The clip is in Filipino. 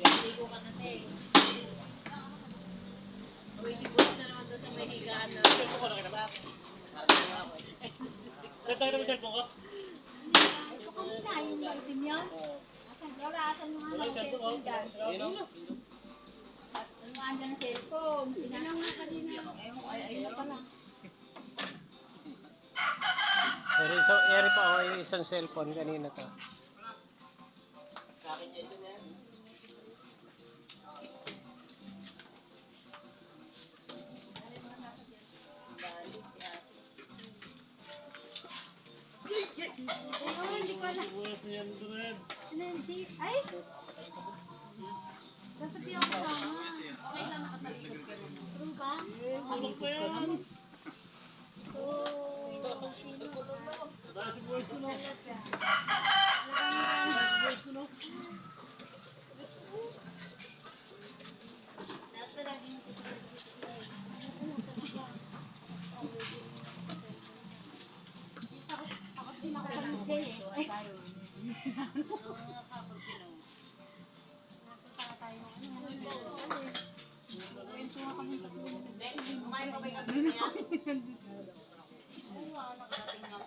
Hindi ko ka na te. Uy, si Boss na naman doon sa may higaan na. Cellphone ko na kita. Ito mo cellphone ko? Ito kanina, yung maitim yan. Asan mo nga ang cellphone dyan? Ayun o. Ano nga andyan ang cellphone? Sinanong nga kanina. Ayun na pala. Pero eri pa ako yung isang cellphone kanina to. Sa akin niya isa niya. Ayun, hindi ko alam. Buwas niyan doon. Ay! Dapat di ako kasama. Okay lang nakatalikod ka naman. True ba? Tulog pa yan. So, Wala si buwas ko no. Dapat pa lagi mo Takot din ako sa mukha eh. Para tayo Kumain ka ba yung gabi niya? Oo, nakarating nga